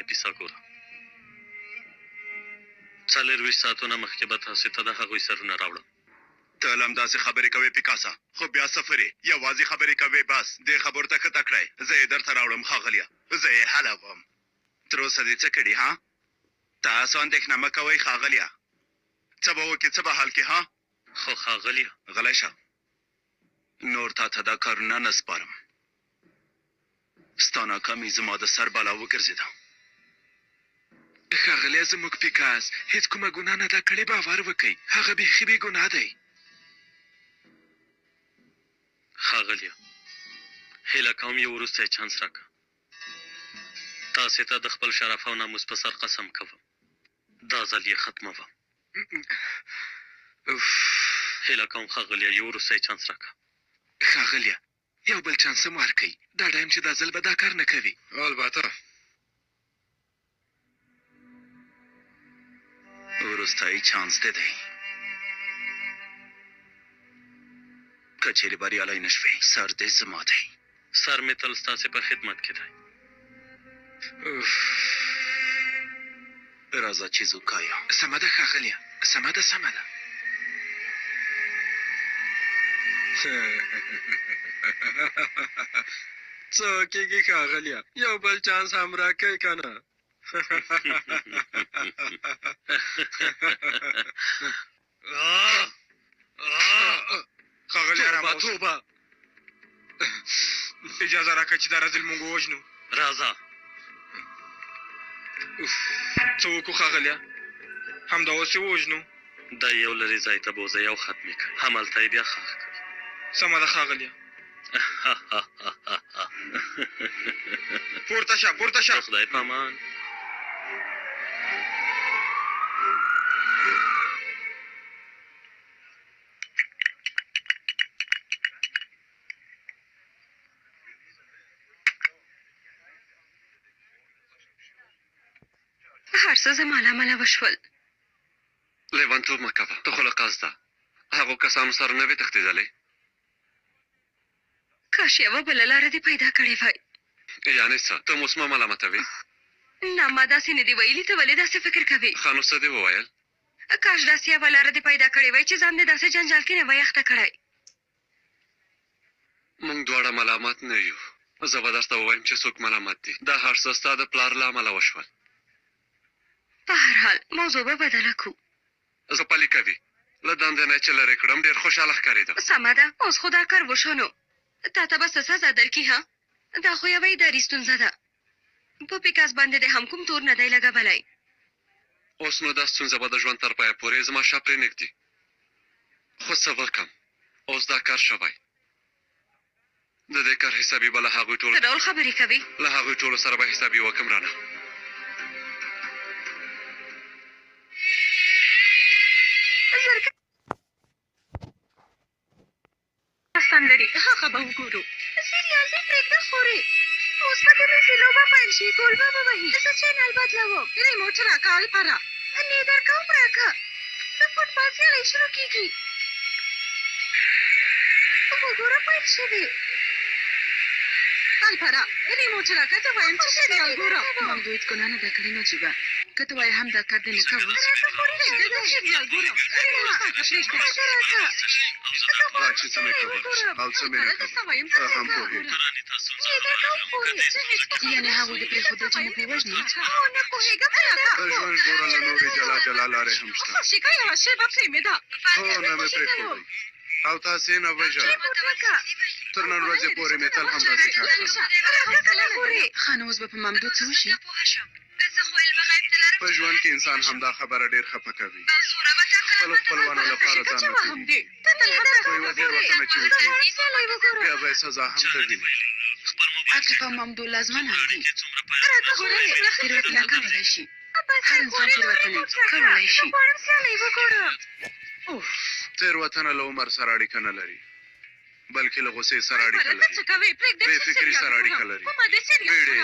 کیسه ګوره 24 ساعتونه مخکې به تاسې ته د هغوی سرونه راوړم. ته هم داسې خبرې کوې پیکاسا، خو بیا سفر یې یوازې خبرې کوې. بس دې خبرو ته ښه کړئ، زه یې درته راوړم ښاغلیه، زه یې حلوم. تر اوسه دې څه کړي ها؟ تاسو اندېښنه مه کوئ ښاغلیه، څه به وکړې څه به حال کې ها؟ خو ښاغلیه غلی شه، نور تا ته دا کارونه نه سپارم. ستا ناکامي زما د سر بالا وګرځېده. ښاغلیه زموږ پیکاس هېڅ کومه ګناه نه ده کړې، باور وکئ هغه بیخي بې ګناه دی. ښاغلیه هیله کوم یو وروستی چانس راکړه. تاسې ته د خپل شرف او ناموس په سر قسم کوم دا ځل یې ختموم. هیله کوم ښاغلیه یو وروستی چانس راکړه. ښاغلیه یو بل چانس هم ورکئ، ډاډه یم چې دا ځل به دا کار نه کوي. البته وروستی چانس دې دی. که چیرې بریالی نه شوې سر دې زما دی. سر مې تل ستاسې په خدمت کې دی. راځه چې زوکایا. سمه ده ښاغلیه، سمه ده سمه ده. څه کېږي ښاغلیه، یو بل چانس هم راکئ که نه؟ ښاغلیه راموس توبه اجازه راکړه چې دا رزل مونږ ووژنو. راځه څه وکړو ښاغلیه؟ همدا اوس یې ووژنو؟ دا یو لرې ځای ته بوځئ او ختمې کړئ، همالته یې بیا ښخ کړئ. سمه ده ښاغلیه. پورته شه پورته شه. د خدای په امان. هر څه زما له امله وشول. لیونتوب مه کوه، ته خو له قصده هغو کسانو سره نه وې تښتېدلی؟ کاش یوه بله لاره دې پیدا کړې وای. یعنې څه ته اوس مه ملامتوې؟ نه ما داسې نه دي ویلي، ته ولې داسې فکر کوې؟ ښه نو څه دې وویل؟ کاش داسې یوه لاره دې پیدا کړې وای چې ځان دې داسې جنجال کې نه وای اخته کړی. موږ دواړه ملامت نه یو. زه به درته ووایم چې څوک ملامت دي. دا هر څه ستا د پلار له امله وشول. په هر حال موضوع به بدله کړو. زه پلي کوي له دندې نه چې لرې کړم ډېر خوشحاله ښکارېده. سمه ده اوس خو دا کار وشو نو تا ته به څه سزا درکړي ها؟ دا خو یوه اداري ستونزه ده. په پیکاس باندې دې هم کوم تور نه دی لګولی. اوس نو دا ستونزه به د ژوند تر پایه پورې زما شا پرېنږدي. خو څه وکړم اوس دا کار شوی. د دې کار حسابي به له هغوی ټولو څه ډول خبرې کوې؟ له هغوی ټولو سره به حسابي وکړم رانه. لري هغه به وګورو. سریال دې پرېږده خورې، اوس پکې مې لوبه پیل شي، ګول به ووهي. زه چینل بدلوم. ریموټ راکړه الپره. نه درکوم راکړه. د فوټبال سیالۍ شروع کېږي. وګوره پیل شوې. الپره ریموټ راکړه، ته وایم چې سریال ګوره. مامدو هېڅ ګناه نه ده کړې نجیبه، که ته وایې هم دا کار دې نه کوو. راکړه خورې پرېږده سریال ګورم. ریموټ راکړه پرېږده راکړه. چې څه مې کول او څه مې نه کول ته هم پوهېږې. یعنې هغوی دې پرېښودل چې موږ ووژني؟ د ژوند ژغورله نورې جلا جلا لارې هم شته. هو نه مې پرېښودی او تاسې نه وژله. تر نن ورځې پورې مې تل همداسې کار کړی. ښه نو اوس به په مامدو څه وشي؟ په ژوند کې انسان همدا خبره ډېر خفه کوي. خپلو خپلوانو لپاره ځان نه پوهېږي. خو یوه تېروتنه چې وکړي بیا به یې سزا هم ته ویني. عاقب او مامدو لازمن هم دي. تېروتنه کولی شي، هر انسان تېروتنې کولی شي. تېروتنه له عمر سره اړیکه نه لري بلکې له غوسې سره اړیکه لري، بې فکري سره اړیکه لري، بیړې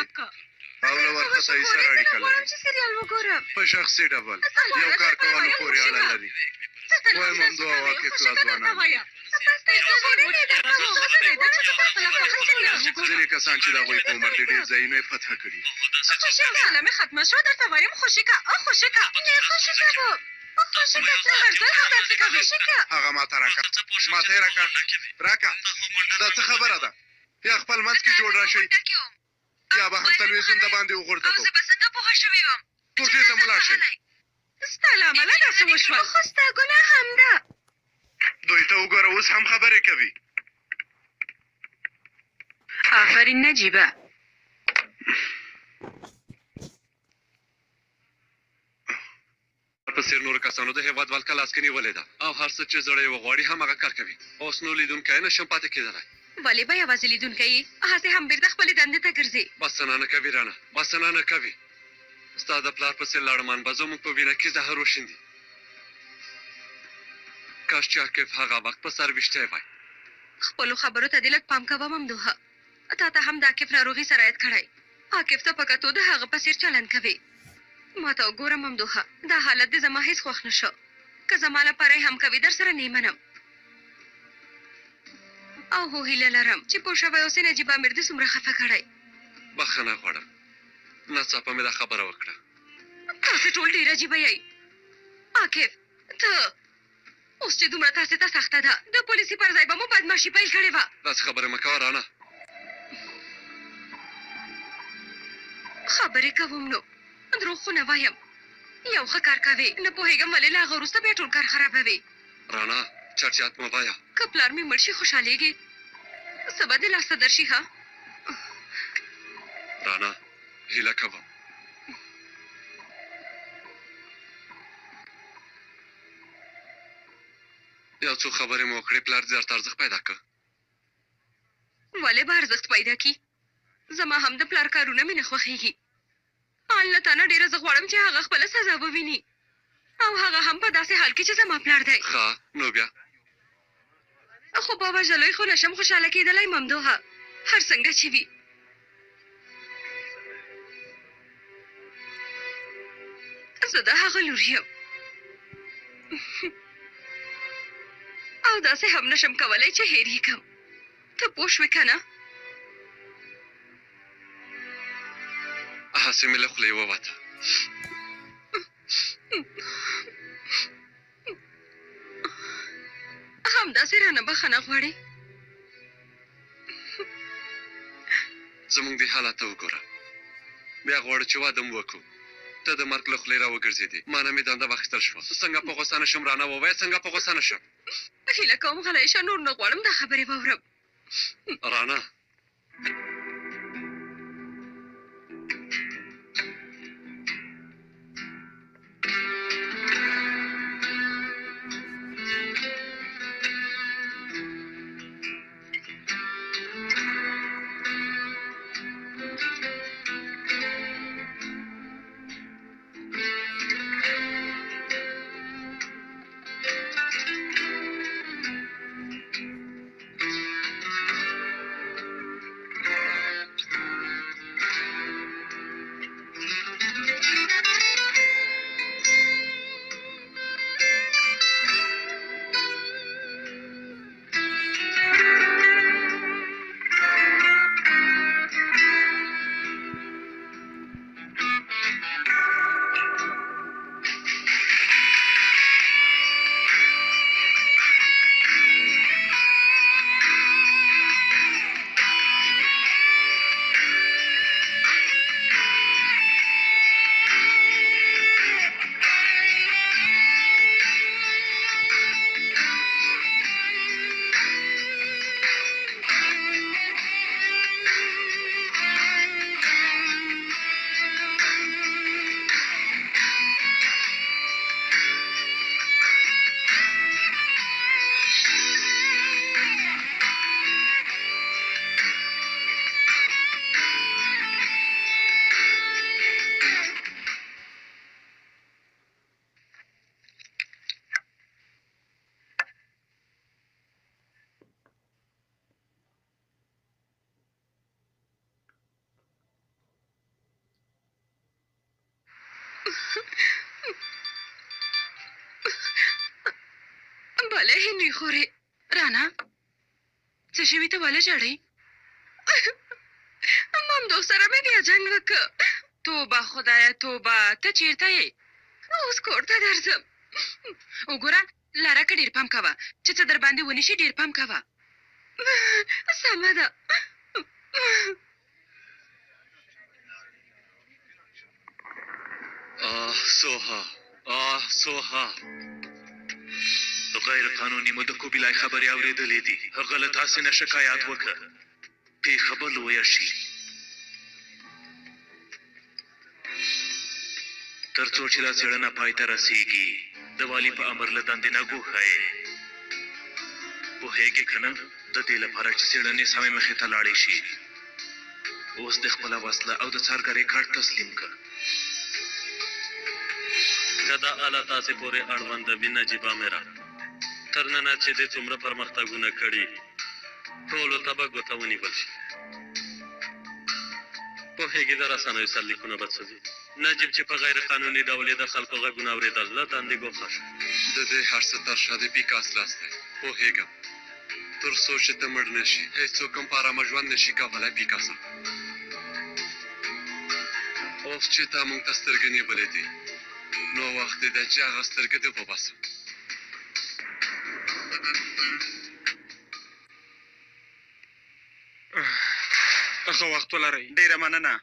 او له وارخطایي سره اړیکه لري. په شخصي ډول یو کار کولو پورې اړه لري. وایم همدو عواقب لا ځوانان ځینې کسان چې د هغوی په عمر کې ډېر ځایونه یې فتح کړي. سلامي ختمه شوه درته وایم خوشیکه خوشیکه هغه ماته راکړه ماته یې راکړه دا څه خبره ده یا خپل منځ کې جوړ راشئ یا به هم تلویزیون د باندې وغورځوو ټوټې ته مو لاړ شئ. ستا له امله داسې وشول خو ستا ګناه همده دوی ته وګوره اوس هم خبرې کوي. آفرین نجیبه په څېر نورو کسانو د هېواد ولکه لاس کې نیولې ده او هر څه چې زړه یې وغواړي هماغه کار کوي. اوس نو لیدونکی نشم پاتې کېدلی. ولې به یوازې لیدونکی یې هسې هم بېرته خپلې دندې ته ګرځې. بسنه نه کوي رانه بسنه نه کوي. ستا د پلار په څېر لاړمان به زموږ په وینه کې زهر وشیندي. کاش چې عاقف هغه وخت په سر ویشتی وای. خپلو خبرو ته دې لږ پام کوه ممدوحه. تا ته هم د عاقف ناروغي سرایت کړی. عاقف ته په کتو د هغه په څېر چلند کوې. ما ته وګوره ممدوحه دا حالت دې زما هېڅ خوښ نه شو. که زما لپاره یې هم کوې در سره نه منم او هو هیله لرم چې پوه شوی اوسې نجیب امیر دې څومره خفه کړی. بخښنه غواړم ناڅاپه مې دا خبره وکړه. تاسې ټول ډېر عجیبه یئ. عاقف ته اوس چې دومره تاسې ته سخته ده د پولیسي پر ځای به مو بدماشي پیل کړې وه. داسې خبرې مه کوه رانه. خبرې کوم نو دروغ خو نه وایم. یو ښه کار کوې نه پوهېږم ولې له هغه وروسته بیا ټول کار خرابوې. رانه چټیات مه وایه. که پلار مې مړ شي خوشحالېږې څه به دې لاسته درشي ها. رانه هیله کوم. یو څو خبرې مو وکړې پلار دې درته ارزښت پیدا کړه. ولې به ارزښت پیدا کړي؟ زما هم د پلار کارونه مې نه خوښېږي. حال له تا نه ډېره زه غواړم چې هغه خپله سزا وویني او هغه هم په داسې حال کې چې زما پلار دی. ښه نو بیا خو په وژلوی خو نشم خوشحاله کېدلی ممدوحه هر څنګه چې وي. زه د هغه لور یم او داسې هم نشم کولی چې هېر یې کړم. ته پوه شوې که نه؟ هسې مې له خولې ووته. همداسې رانه بخښنه غواړې؟ زموږ دې حالت ته وګوره. بیا غواړو چې واده مو وکړو. ته د مرګ له خولې راوګرځېدې. ما نه مې دنده واخیستل شوه. څنګه په غوسه نه شم رانه ووایه څنګه په غوسه نه شم. هیله کوم غلی شه نور نه غواړم دا خبرې واورم. رانه بله هنري خورې رانا څه شوي ته ولې ژاړئ؟ مامدو سره مې بیا جنګ وکړ. توبه خدایه توبه، ته چیرته یې؟ اوس کور ته درځم. وګوره لاره که ډېر پام کوه چې څه در باندې ونیشي، ډېر پام کوه. سمه ده. سوها غیر قانوني مو د کوبیلای خبرې اورېدلې دي. هغه له تاسې نه شکایات وکړ. پیښه به لویه شي. تر څو چې دا څېړنه پای ته رسېږي د والي په امر له دندې نه ګوښه یې. پوهېږې که نه د دې لپاره چې څېړنې سمې مخې ته لاړې شي اوس د خپله وسله او د څارګرۍ کارت تسلیم کړه. که دا آله تاسې پورې اړونده وي نجیبه مېره، تر ننه چې دې څومره پرمختګونه کړي ټولو ته به ګوته ونیول شي. پوهېږي د رسنیو سرلیکونه به څه وي. نجیب چې په غیر قانوني ډول یې د خلکو غږونه اورېدل له دندې ګوښه شو. د دې هر څه تر شا د پیکاس لاس دی. پوهېږم تر څو چې ته مړ نه شي هېڅوک هم په ارامه ژوند نه شي کولی. پیکاسه اوس چې تا موږ ته سترګې نیولې دي نو وخت دی چې هغه سترګې دې وباسم. ښه وخت ولرئ. ډېره مننه.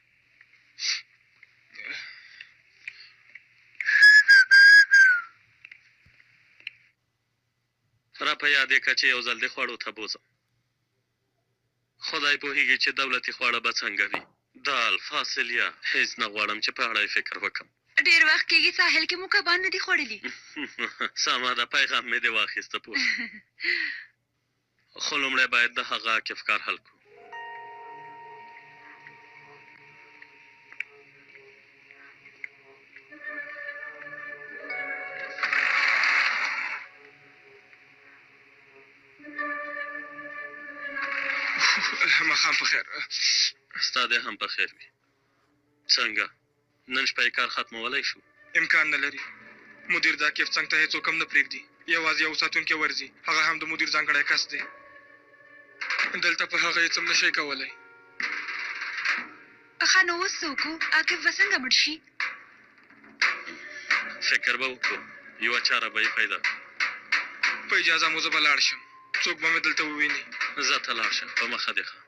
را په یاد یې که چې یو ځل دې خوړو ته بوځم. خدای پوهېږي چې دولتي خواړه به څنګه وي. دال فاصلیه هېڅ نه غواړم چې په اړه یې فکر وکړم. ډېر وخت کېږي ساحل کې مو کبان نه دي خوړلي. سمه ده، پیغام مې دې واخیسته پوه. خو لومړی باید د هغه عاقف کار حل کړو. ماښام په خیر. ستا دې هم په خیر وي. څنګه نن شپه یې کار ختمولی شو؟ امکان نه لري. مدیر دا کیف څنګ ته هېڅوک هم نه پرېږدي. یوازې یو ساتونکی ورځي، هغه هم د مدیر ځانګړی کس دی. دلته په هغه هېڅ هم نه شي کولی. ښه نو اوس څه وکړو؟ عاقف به څنګه مړ شي؟ فکر به وکړو، یوه چاره به یې پیدا کړو. په اجازه مو زه به لاړ شم. څوک به مې دلته وویني. زه ته لاړ شه، په مخه دې ښه.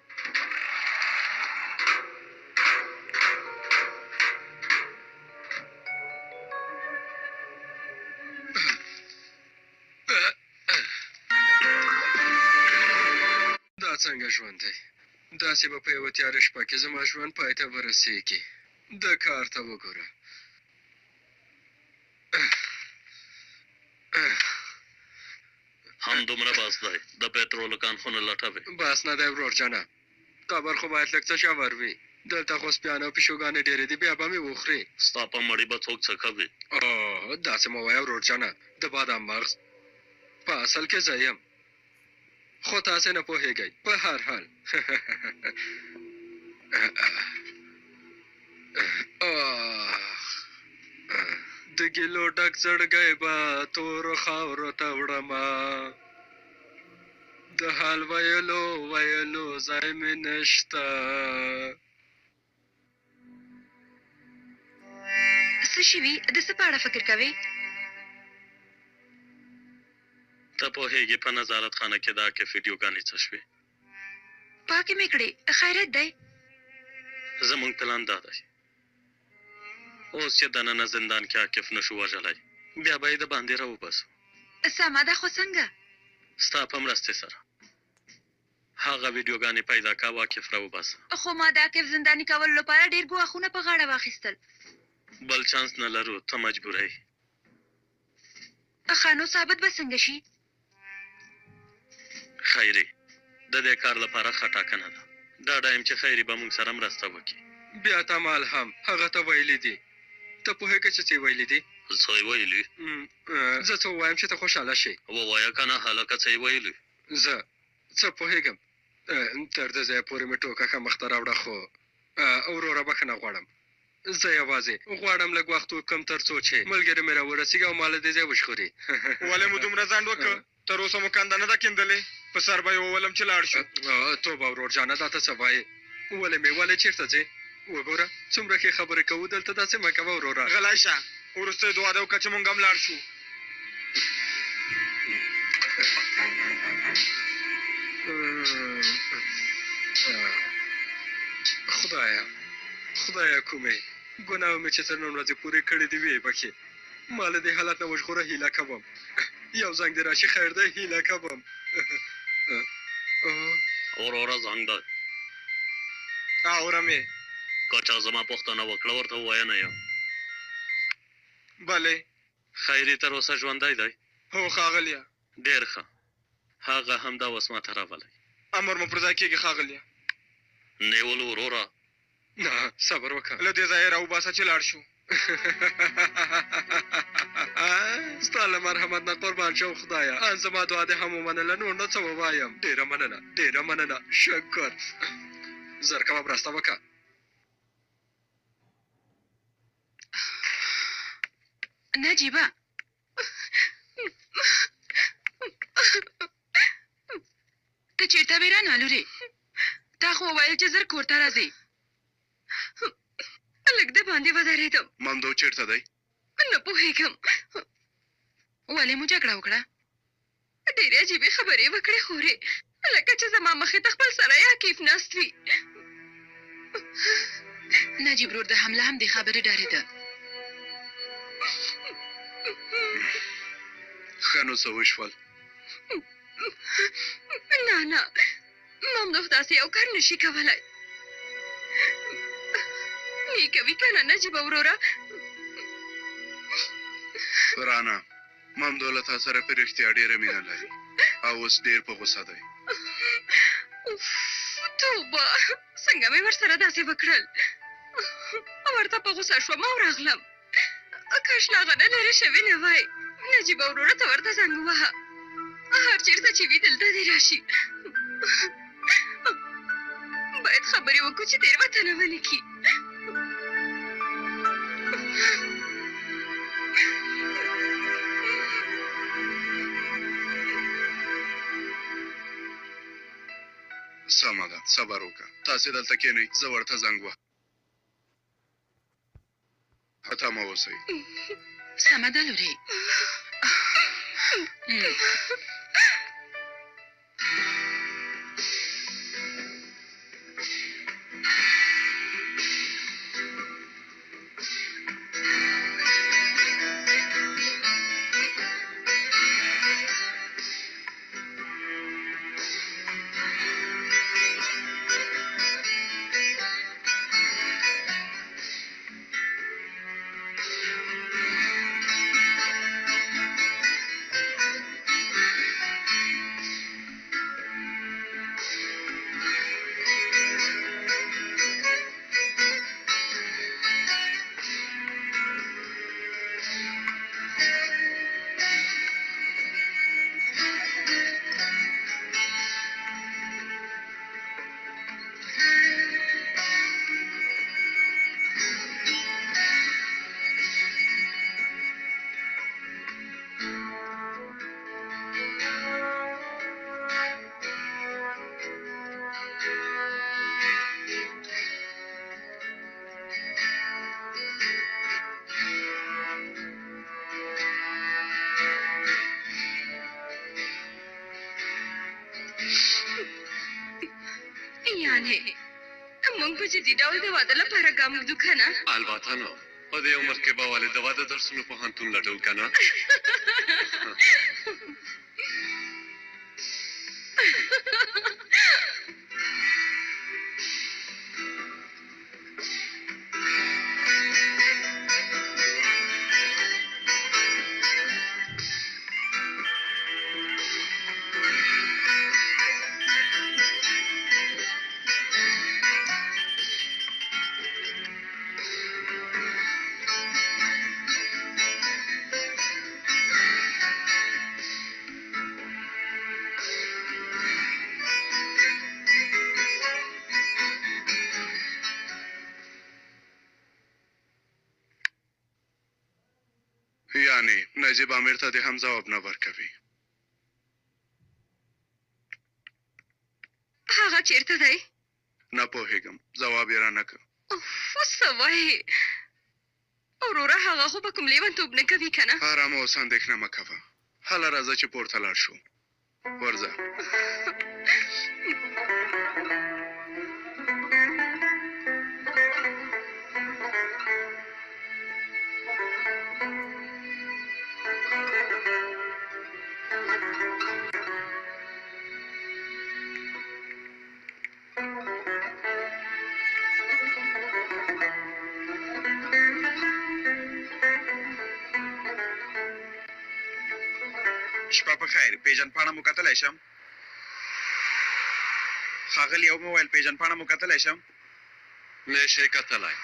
دا څنګه ژوند دی؟ داسې به په یوه تیاره شپه کې زما ژوند پای ته ورسېږي. د کار ته وګوره. همدومره بس دی، د پټرولو کانخونه لټوي. بس نه دی ورورجانه، قبر خو باید لږ څه ژور وي. دلته خو سپیان او پیشوګانې ډېرې دي، بیا به مې وخوري. ستا په مړي به څوک څه کوي؟ داسې مه وایه ورورجانه، د بادام مغز په اصل کې زه یم، خو تاسې نه پوهېږئ. په هر حال د ګیلو ډک زړګی به تورو خاورو ته وړمه، د حال ویلو ځای مې نشته. څه شوي؟ د څه په اړه فکر کوې؟ ته پوهېږې په نظارت خانه کې د عاقف ویډیوګانې څه شوې؟ پاکې مې کړې. خیرت دی. زموږ پلان دا دی اوس چې دننه زندان کې عاقف نشو وژلی بیا به یې د باندې راوباسو. سمه ده، خو څنګه؟ ستا په مرستې سره هغه ویډیوګانې پیدا کا عاقف راوباسه. خو ما د عاقف زنداني کولو لپاره ډېر ګواښونه په غاړه واخیستل. بل چانس نه لرو، ته مجبوره یې. ښه نو ثابت به څنګه شي؟ خیري د دې کار لپاره ښه ټاکنه ده. ډاډه یم چې خیري به موږ سره مرسته وکړي. بیا تا مال هم هغه ته ویلي دي. ته پوهېږې چې څه یې ویلي دي؟ څه یې ویلي؟ زه څه ووایم چې ته خوشحاله شي؟ ووایه که نه هلکه څه یې ویلي؟ زه څه پوهېږم، تر دې ځایه پورې مې ټوکه ښه مخته راوړه، خو وروره بښنه غواړم. زه یوازې غواړم لږ وخت وکم تر څو چې ملګری مې راورسېږي او مال دې ځای وشخوري. ولې مو دومره ځنډ وکړ؟ تر اوسه مو کنده نه ده کیندلې. په سر به یې وولم چې لاړ شو. توبه ورور جانه دا ته څه وایې؟ ولې چېرته ځې؟ وګوره څومره ښې خبرې کوو دلته داسې مه کوه وروره. غلی شه، وروسته دعا ده وکړه چې مونږ هم لاړ شو. خدایا کومې ګناه مې چې تر نن ورځې پورې کړې دي ویې بخښې. ما له دې حالت نه وژغوره هیله کوم. یو زنګ دې راشي خیر دی هیله کوم. وروره زنګ ده. اورم یې. که چا زما پوښتنه وکړه ورته ووایه نه یم. بلې. خیري تر اوسه ژوندی دی؟ هو ښاغلیه. ډېر ښه. هغه همدا اوس ماته راغلی. امر مو پر ځای کېږي ښاغلیه. نیولو وروره. نه صبر وکړه. له دې ځایه راوباسه چې لاړ شو. ستا له مرحمت نه قربان شم خدایه. زما دعا دې هم ومنله نور نه څه ووایم. ډېره مننه شکر. زر کوه مرسته وکړه. نجیبه ته چېرته وې رانه لورې؟ تا خو وویل چې زر کور ته راځې. لږ د باندې ودرېدم. مامدو چېرته دی؟ نه پوهېږم. ولې مو جګړه وکړه؟ ډېرې عجیبې خبرې وکړې خورې، لکه چې زما مخې ته خپل سړی عقیف ناست وي. نجیب ورور د حمله هم دې خبرې ډارېده. ښه نو څه وشول؟ نه مامدو داسې یو کار نشي کولی. نیکوي که نه نجیبه وروره؟ رانا مامدو له تا سره په رښتیا ډېره مینه لري او اوس ډېر په غوسه دی. توبه، څنګه مې ورسره داسې وکړل؟ ورته په غوسه شوم او راغلم. کاش لا هغه نه لرې شوې نه وای. نجیبه وروره ته ورته زنګ ووهه. هر چېرته چې وي دلته دې راشي. باید خبرې وکړو چې تېروتنه ونه کړي. سمه ده صبر وکړه. تاسې دلته کښېنئ زه ورته زنګ وهم. تمه اوسئ. سمه ده لورې. یعنې موږ په جدي ډول د واده لپاره ګام ږدو که نه؟ البته نه. په دې عمر کې به ولې د واده درسونو پوهنتون لټوو که نه؟ یعنی نجیب امیر ته دې هم ځواب نه ورکوي. هغه چیرته دی؟ نه پوهېږم، ځواب یې رانه کړ. څه وایې؟ وروره هغه خو به کوم لیونتوب نه کوي که نه؟ ارامه اوس اندېښنه مه کوه. هله راځه چې پورته لاړ شو. ورځه. شپه په خیر. پیژنپاڼه مو کتلی شم؟ ښاغلي یو موبایل پیژنپاڼه مو کتلی شم؟ نه شي کتلی.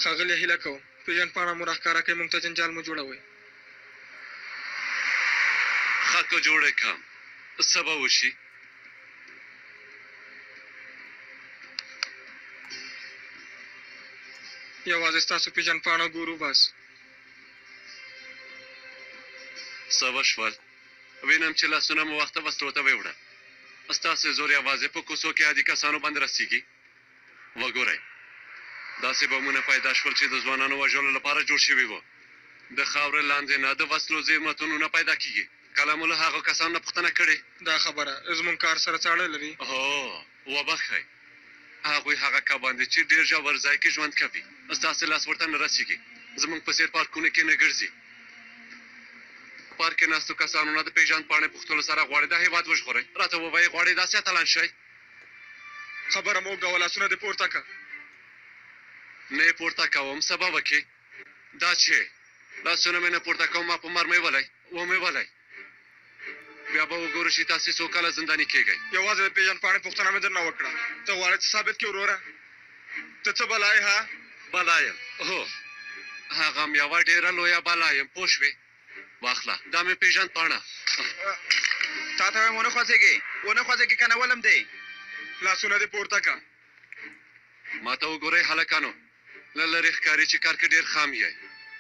ښاغلی هیله کوم پیژنپاڼه مو راښکاره کوي، موږ ته جنجال مو جوړوئ. ښه که جوړې کړم څه به وشي؟ یوازې ستاسو پیژنپاڼه ګورو بس. څه وشول؟ وینم چې لاسونه مو وخته وسلو ته ویوړه. ستاسې زور یوازې په کوڅو کې عادي کسانو باندې رسیږي. وګورئ داسې بمونه پیدا شول چې د ځوانانو وژلو لپاره جوړ شوي وو. د خاورې لاندې نه د وسلو زیرمتونونه پیدا کیږي. کله مو له هغو کسانو نه پوښتنه کړې؟ دا خبره زموږ کار سره څاړه لري. هو وبخئ، هغوی هغه کبان دي چې ډېر ژور ځای کې ژوند کوي. ستاسې لاس ورته نه رسیږي. زموږ په څېر پارکونو کې نه ګرځي. پارک کې ناستو کسانو نه د پیژندپاڼې پوښتلو سره غواړئ دا هېواد وژغورئ. راته ووایئ غواړئ داسې اتلان شئ؟ خبره مو وکړه، لاسونه دې پورته کړه. نه یې پورته کوم، څه به وکړې؟ دا چې لاسونه مې نه پورته کوم ما په مرمۍ ولی ومې ولی، بیا به وګورو چې تاسې څو کاله زنداني کېږئ. یوازې د پیژنپاڼې پوښتنه مې درنه وکړه. ته غواړې څه ثابت کړې وروره؟ ته څه بلا یې ها؟ بلا یم، هو هغه م یوه ډېره لویه بلا یم، پوه شوې؟ واخله دا مې پیژندپاڼه. تا ته وایم ونه خوځېږې، ونه خوځېږې که نه ولم دی. لاسونه دې پورته کړه. ما ته وګورئ هلکانو، له لرې ښکاري چې کار کې ډېر خام یې،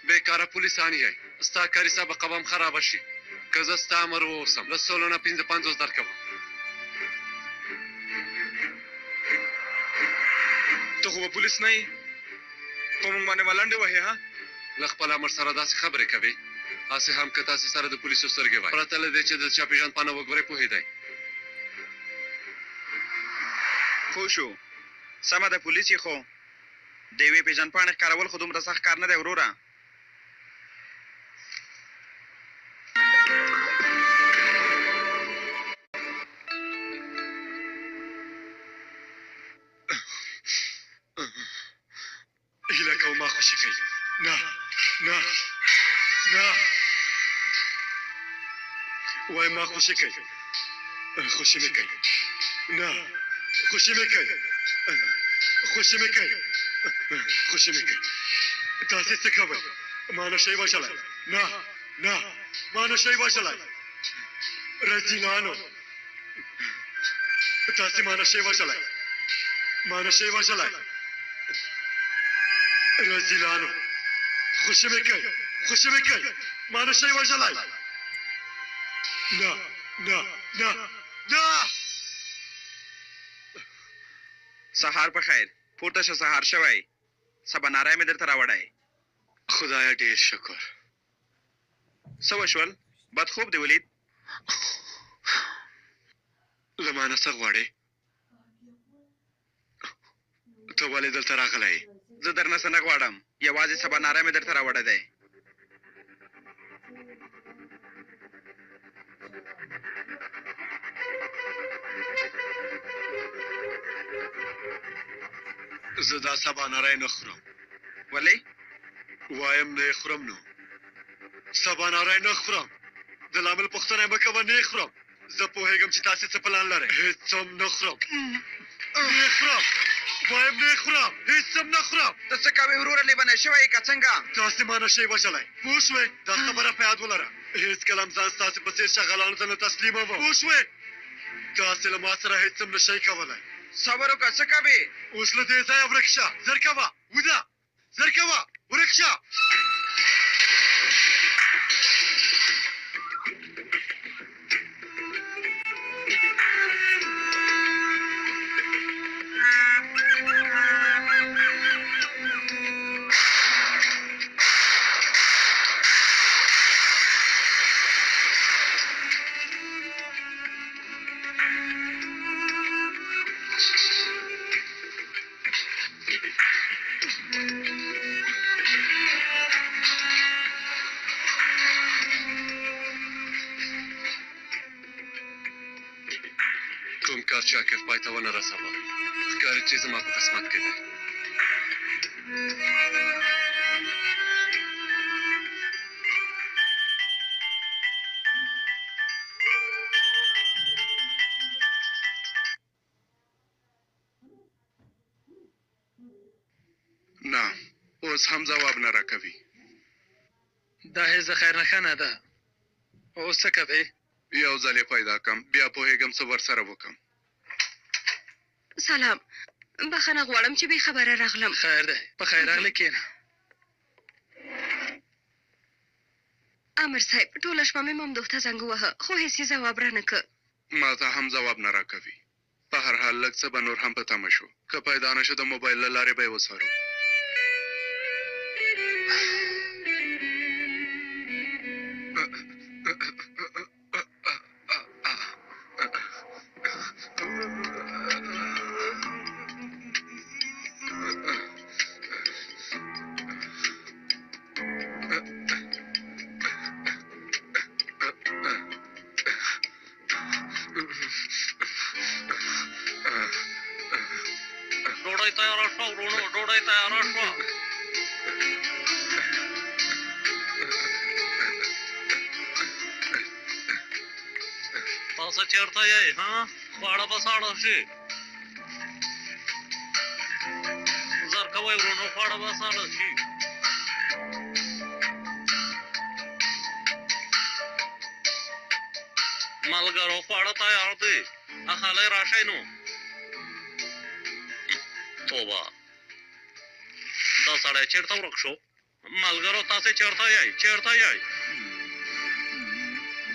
بېکاره پولیسان یې. ستا کاري سابقه به هم خرابه شي که زه ستا امر واوسم. له 16 نه 55 درکوم. ته خو به پولیس نه یې، په موږ باندې به لنډې وهې ها؟ له خپل امر سره داسې خبرې کوې هسې هم که تاسې سره د پولیسو سترګې وای. پرته له دې چې د چا پیژندپاڼه وګورئ پوهېدی. پوه شو. سمه ده پولیس یې، خو د یوې پیژندپاڼې ښکارول خو دومره سخت کار نه دی وروره. هیله کوم ما خوشي کوي. نه نه نه وای ما خوشي کوي. خوشي مې کوي. نه خوشي مې کوي. خوشي مې کوي. خوشي مې کوي. تاسې څه کوئ؟ ما نه شئ وژلی. نه نه ما نه شئ وژلی. رزیلانو تاسې ما نه شئ وژلی. ما نه شئ وژلی. رزیلانو خوشي مې کوي. خوشي مې کوي. ما نه شئ وژلی. نه نه نه نه. سهار په خیر. پورته شه، سهار شوی. سباناری مې درته راوړی. خدایه ډېر شکر. څه وشول؟ بد خوب دې ولید؟ له ما نه څه غواړې؟ ته ولې دلته راغلی یې؟ زه درنه څه نه غواړم، یوازې سباناری مې درته راوړی دی. زه دا سباناری نه خورم. ولې؟ وایم نه یې خورم. نو سباناری نه خورم. د لامل پوښتنه یې مه کوه. نه یې خورم. زه پوهېږم چې تاسې څه پلان لرئ. هېڅ هم نه خورم. نه یې خورم. وایم نه یې خورم. هېڅ هم نه خورم. ته څه کوې وروره؟ لیونی شوی یې که څنګه؟ تاسې ما نه شئ وژلی. پوه شوې؟ دا خبره په یاد ولره. هېڅکله هم ځان ستاسې په څېر شغلانو ته نه تسلیموم. پوه شوې؟ تاسې له ما سره هېڅ هم نه شئ کولی. صبر وکړه. څه کوې؟ اوس له دې ځایه ورک شه. زر کوه. وځه. زر کوه. ورک شه. کار چې عاقف پای ته ونه رسوه ښکاري چې زما په قسمت کې دی نه اوس هم ځواب نه راکوي دا هیڅ د خیر نښه نه ده اوس څه کوې یو ځل یې پیدا کړم بیا پوهېږم څه ورسره وکړم سلام بخښنه غواړم چې بې خبره راغلم خیر دی په خیر راغلې کښېنه امر صاحب ټوله شپه مې ممدوح ته زنګ ووهه خو هېڅ یې ځواب رانه که ما ته هم ځواب نه راکوي په هر حال لږ څه به نور هم په تمه شو که پیدا نه شو د موبایل له لارې به یې وڅارو تاسو چیرته یې ها خواړه به ساړه شي زر کوئ ورونو خواړه به ساړه شي ملګرو خواړه تیار دي اخلی راشئ نو توبه دا سړی چیرته ورک شو ملګرو تاسې چیرته یئ چیرته یئ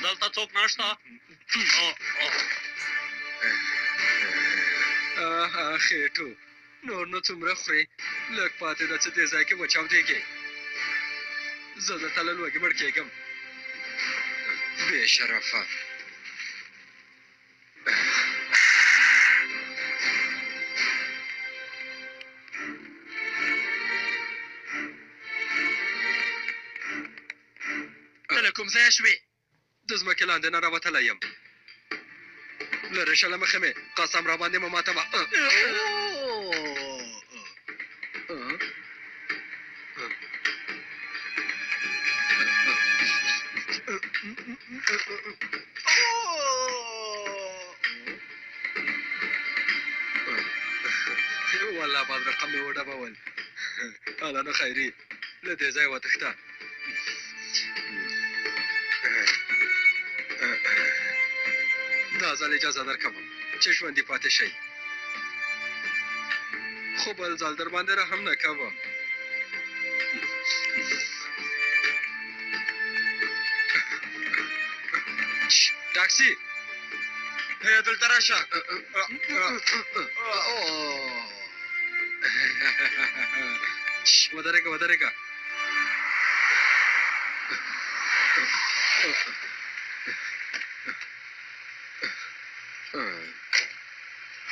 دلته څوک نشته خېټو نور نو څومره خورې لږ پاتې ده چې دې ځای کې وچاودېږې زه درته له لوږې مړ کېږم بې شرفه ته له کوم ځایه شوې د ځمکې لاندې نه راوتلی یم لرې شه له مخې مې قسم راباندې مه ماتوه والله بعد رقم مې وډبول هله نو خیري له دې ځایه وتښته دا ځل اجازه درکوم چې ژوندي پاتې شئ خو بل ځل در باندې رحم نه کوم ټاکسي دلته راشه ودرېږه ودرېږه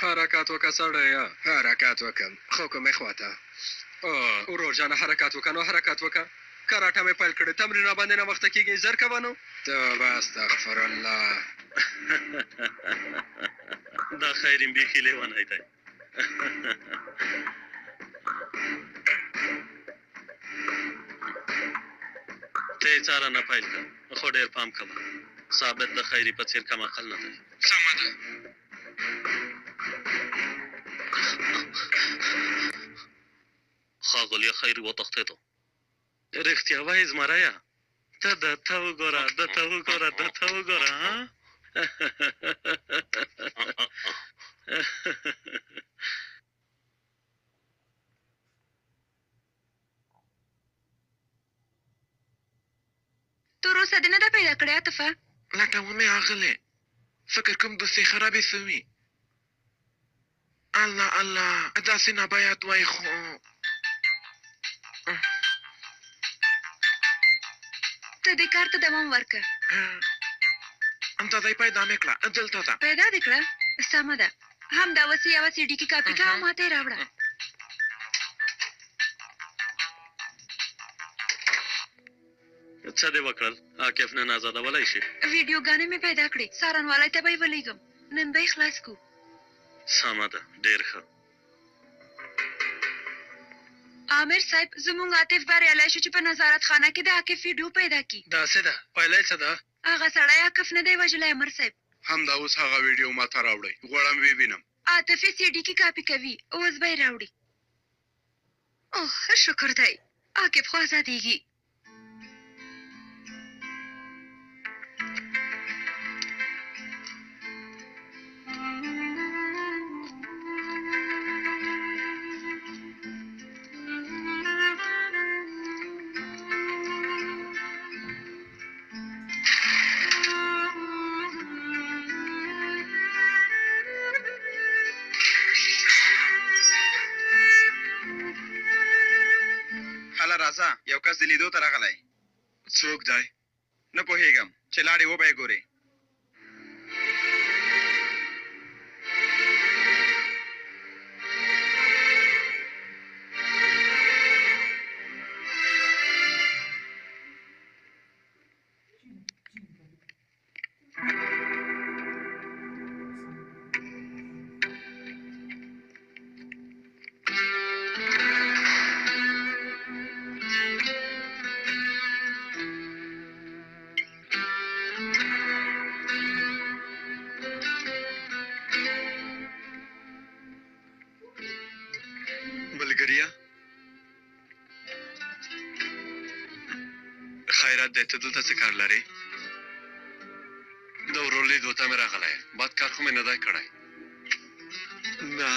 حرکات وکړه سړیه حرکات وکړم خو کومې خواته ورور جانه حرکات وکړه نو حرکات وکړه کراټه مې پیل کړې تمرین راباندې ناوخته کېږي زر کوه نو توبه استغفر الله دا خیریم بیخي لیونی دی ته یې څارنه پیل کړه خو ډېر پام کوه ثابت د خیري په څېر کم عقل نه دی سمه ده ښاغلی خیري وتښتېدو رښتیا وایې زمریه ته دته وګوره دته وګوره دته وګوره تر اوسه دې نه ده پیدا کړې عاطفه لټومې اغلې فکر کوم دوستي خرابې سوي الله الله داسې نه باید وای خو ته دې کار ته دوام ورکړه انت ځای پیدا مې کړه دلته ده پیدا دې کړه سمه ده همدا وسې یوه سي ډي کې کاپي کړه او ماته یې راوړه څه دې وکړل عاقف نن آزادولی شي ویډیوګانې مې پیدا کړې څارنوالی ته به یې ولیږم نن به یې خلاص کړو سمه ده ډېر ښه. عامر صاحب زموږ عاطف بریالی شو چې په نظارت خانه کې د عاقف ویډیو پیدا کړي. داسې ده پایله څه ده؟ هغه سړی عاقف نه دی وژلی عامر صاحب. همدا اوس هغه ویډیو ما ته راوړئ، غواړم وینم. عاطف یې سي ډي کې کاپي کوي، اوس به یې راوړي. اوه شکر دی عاقف خو ازادېږي. یو کس د لیدو ته راغلی. څوک دی؟ نه پوهېږم چې لاړې وبه یې ګورې. خیرات دی، ته دلته څه کار لرې؟ د ورور لیدو ته مې راغلی، بد کار خو مې نه دی کړی. نه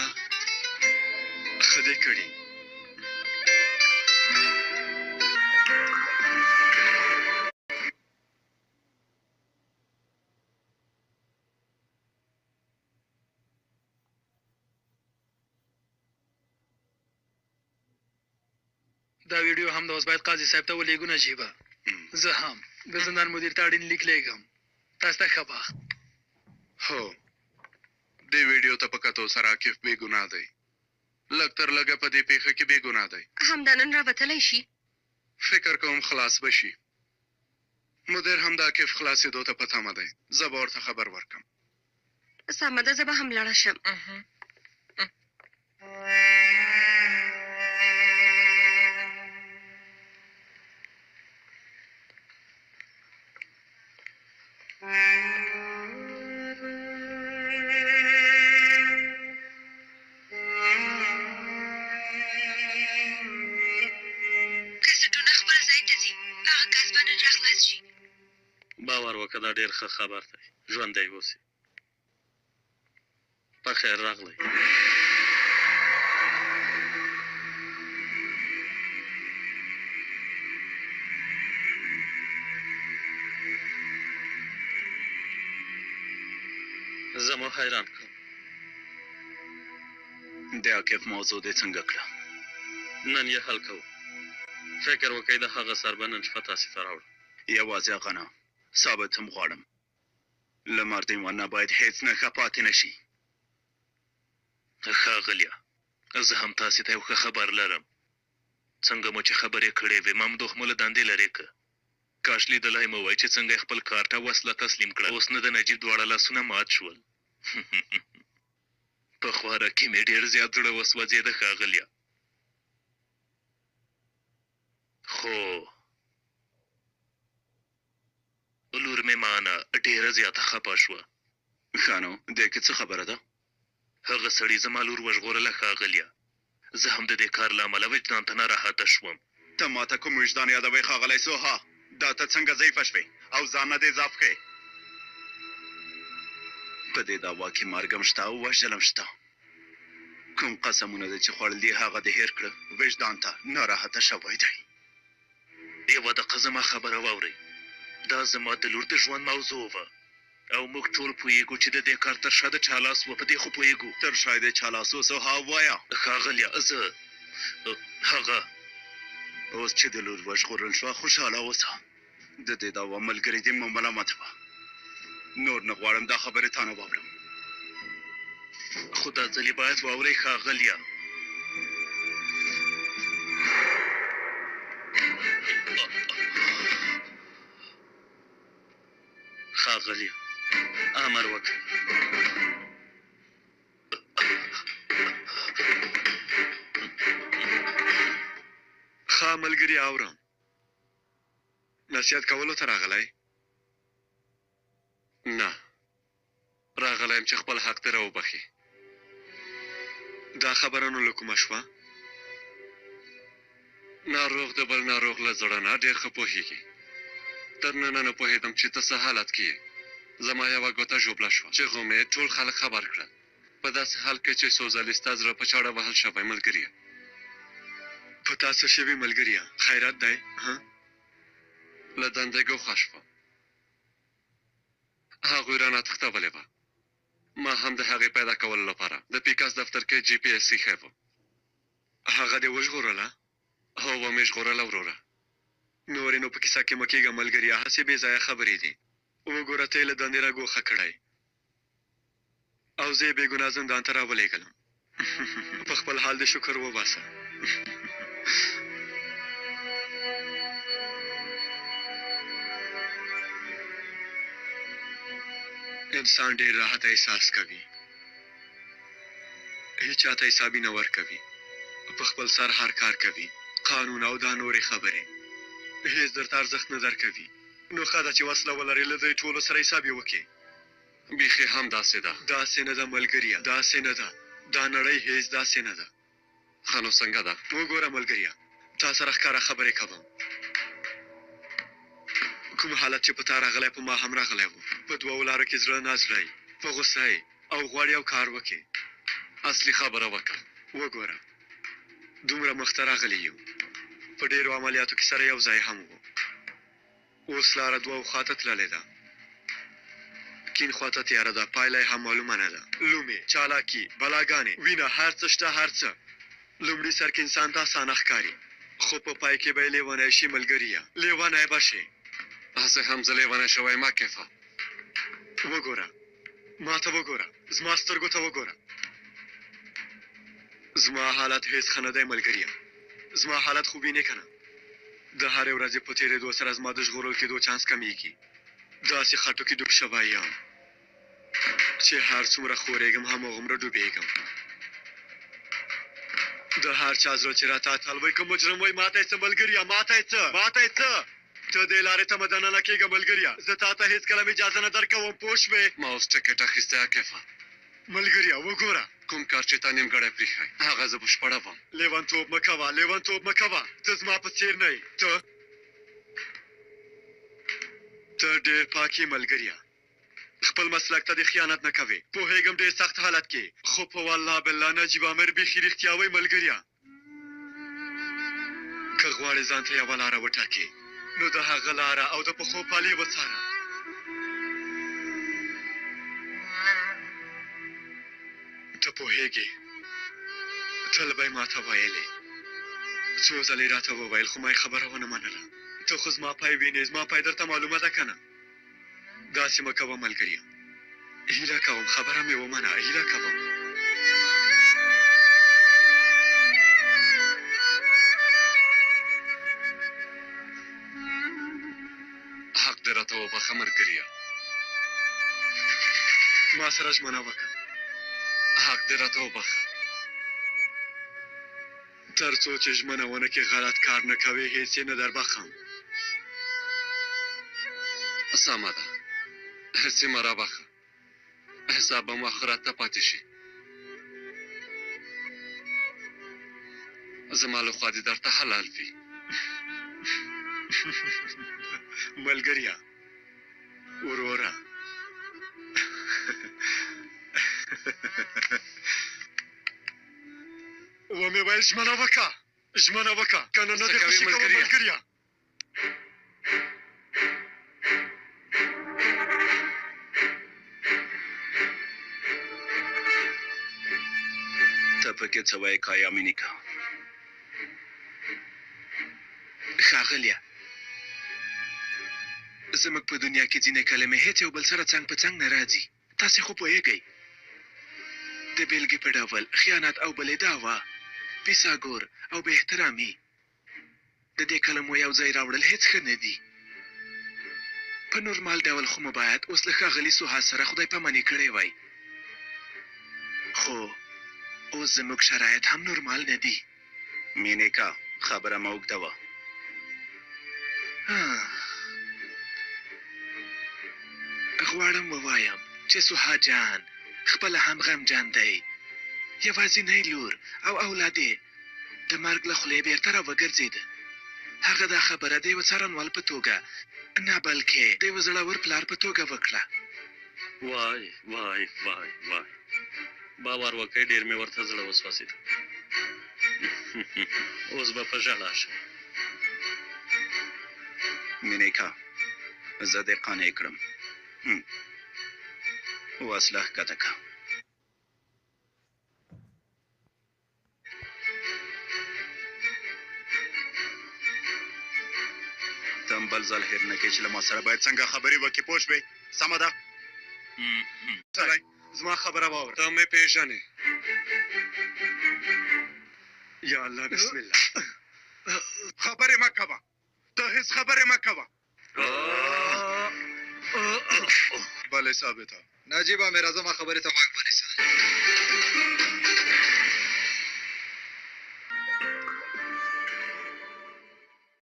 ښه دی کړي. دا ویډیو هم د اوس باید قاضي صاحب ته ولېږو نجیبه. زه هم د زندان مدیر ته اړین لیک لیږم. تاسو ته ښه بخت. هو دې ویډیو ته په کتو سره عاقف بې ګناه دی. لږ تر لږه په دې پیښه کې بې ګناه دی. همدا نن راوتلی شي. فکر کوم خلاص به شي. مدیر هم د عاقف خلاصېدو ته په تمه دی. زه به ورته خبر ورکړم. سمه ده زه به هم لاړه شم. باور وکړه دا ډېر ښه خبر دی. ژوندی اوسې. په خیر راغلی. زه مو حیران کړم. د عاقف موضوع دې څنګه کړه؟ نن یې حل کوو. فکر وکړئ د هغه سر به نن شپه تاسې ته راوړم. یوازې هغه نه، ثابت هم غواړم. له مردین نه باید هیڅ نښه پاتې نه شي. ښاغلیه، زه هم تاسې ته یو ښه خبر لرم. څنګه مو چې خبرې کړې وې ممدوح مو له دندې لرې که. کاش لیدلی مو وای چې څنګه خپل کار ته وسله تسلیم کړه. اوس نه د نجیب دواړه لاسونه مات شول. په خواره کې مې ډېر زیات زړه وسوځېده ښاغلیه. خو لور مې مانه ډېره زیاته خفه شوه. ښه نو دې کې څه خبره ده؟ هغه سړي زما لور وژغورله ښاغلیه. زه هم د دې کار له امله وجدان ته نه راحته شوم. ته ماته کوم وجدان یادوئ ښاغلی سوها؟ دا ته څنګه ضعیفه شوې او ځان نه دې ضعف کړې؟ په دې دعوا کې مرګ هم شته او وژل هم شته. کوم قسمونه دې چې خوړل دي هغه دې هېر کړه. وجدان ته ناراحته شوی دی. یوه دقیقه زما خبره واورئ. دا زما د لور د ژوند موضوع وه او موږ ټول پوهېږو چې د دې کار تر شا د چا لاس و. په دې خو پوهېږو. تر شا د چا لاس و سوها ووایه. ښاغلیه زه هغه اوس چې د لور وژغورل شوه خوشحاله اوسه. د دې دعوا ملګري دې مو ملامته وه. نور نه غواړم دا خبرې تا نه واورم. خو دا ځل یې باید واورئ ښاغلیه. ښاغلیه امر وکړئ. ملګری اورم نصیحت کولو ته راغلی نه راغلی یم چې خپل حق ته راوبخي دا خبره نو له کومه شوه ناروغ د بل ناروغ له زړه نه ډېر ښه پوهېږي تر ننه نه پوهېدم چې ته څه حالت کې یې زما یوه ګوته ژوبله شوه چې غومې ټول خلک خبر کړل په داسې حال کې چې څو ځلې ستا زړه په چاړه وهل شوی ملګریه په تا څه شوي ملګریه خیرات دی له دندې ګوښه شوم هغوی رانه تښتولې وه ما هم د هغې پیدا کولو لپاره د پیکاس دفتر کې جی پی ایس ایښی و هغه دې وژغورله هو ومې ژغورله وروره نورې نو په کیسه کې مه کېږه ملګریه هسې بې ځایه خبرې دي وګوره ته یې له دندې راګوښه کړی او زه یې بېګناه زندان ته راولېږلم په خپل حال د شکر وباسه انسان ډېر راحت احساس کوي هیچا ته حسابي نه ورکوي په خپل سر هر کار کوي قانون او دا نورې خبرې هیڅ درته ارزښت نه درکوي نو ښه ده چې وسله ولرې له دوی ټولو سره حساب یې وکړې بیخي هم داسې ده داسې نه ده ملګریه داسې نه ده دا نړۍ هیڅ داسې نه ده ښه نو څنګه ده وګوره ملګریه تا سره ښکاره خبرې کوم کوم حالت چې په تا راغلی په ما هم راغلی و په دوو لارو کې زړه نازړی په غوسه یې او غواړې یو کار وکړې اصلي خبره وکړه وګوره دومره مخته راغلی یو په ډېرو عملیاتو کې سره یو ځای هم و اوس لاره دوو خواته تللې ده کین خواته تیاره ده پایله یې هم معلومه نه ده لومې چالاکي بلاګانې وینه هر څه شته هر څه لومړي سر کې انسان ته اسانه ښکاري خو په پای کې به یې لیونی شي ملګریه لیونی به شي هسې هم زه لیونی شوی ما کیفه وګوره ما ته وګوره زما سترګو ته وګوره زما حالت هیڅ ښه نه دی ملګریه زما حالت خو وینې که نه د هرې ورځې په تېرېدو سره زما د ژغورل کېدو چانس کمیږي داسې خټو کې ډوب شوی یم چې هر څومره خورېږم هماغومره ډوبېږم د هر چا زړه چې راته اتل وایي که مجرم وایي ما ته یې څه ملګریه ما ته یې څه ته دې لارې ته مدنه نه کېږه ملګریه زه تا ته هېڅکله مې اجازه نه درکوم پوه شوې ما اوس ټکټ اخیستی کیفه ملګریه وګوره کوم کار چې تا نیمګړی پرېښی هغه زه بشپړوم لیونتوب مه کوه لیونتوب مه کوه ته زما په څېر نه یې ته ډېر پاک یې ملګریه خپل مسلک ته دې خیانت نه کوې پوهېږم ډېر سخت حالت کې خو په والله بالله نجیب امیر بیخي رښتیا وایي ملګریه که غواړې ځان ته یوه لاره وټاکې نو د هغه لاره او د پښو پالې وڅاره ته پوهېږې تل به یې ما ته ویلې څو ځلې راته وویل خو ما یې خبره ونه منله ته خو زما پای وینې زما پای درته معلومه ده که نه داسې مه کوه ملګریه هیله کوم خبره مې ومنه هیله کوم حق دې راته وبخه ملګریه ما سره ژمنه وکړه حق دې راته وبخه تر څو چې ژمنه ونه کې غلط کار نه کوې هېڅ یې نه دربخم سمه ده هېڅ یې مه رابخه حساب به مو آخرت ته پاتې شي زما له خوا دې درته حلال وي ملګریه وروره ومې ویل ژمنه وکړه که نه نه دې خوشي کوم ملګریه ته پکې څه وایې کایا مینیکا ښاغلیه زموږ په دنیا کې ځینې کلمې هېڅ یو بل سره څنګ په څنګ نه راځي تاسې خو پوهېږئ د بېلګې په ډول خیانت او بلې دعوه پیساګور او بې احترامي د دې کلمو یو ځای راوړل هېڅ ښه نه دي په نورمال ډول خو مو باید اوس له ښاغلي سوهاد سره خدای پاماني کړې وای خو اوس زموږ شرایط هم نورمال نه دي مینیکا خبره مه اوږدوه غواړم ووایم چې سوها جان خپله هم غمجن دی. یوازینی لور او اولاد یې د مرګ له خولې بېرته راوګرځېده. هغه دا خبره د یوه څارنوال په توګه نه بلکې د یوه زړور پلار په توګه وکړه. وای وای وای وای باور وکړئ ډېر مې ورته زړه وسوځېد. اوس به په ژړا شم. مینیکا زه دې قانع کړم. وسله ښکته کړه. ته هم بل ځل هېر نه کوې چې له ما سره باید څنګه خبرې وکړې پوه شوې؟ سمه ده. سړی زما خبره واوره. ته مې پېژنې. یا الله بسم الله. خبرې مه کوه. ته هېڅ خبرې مه کوه. بله ثابته. نجیبه مې راځه ما خبرې ته غوږ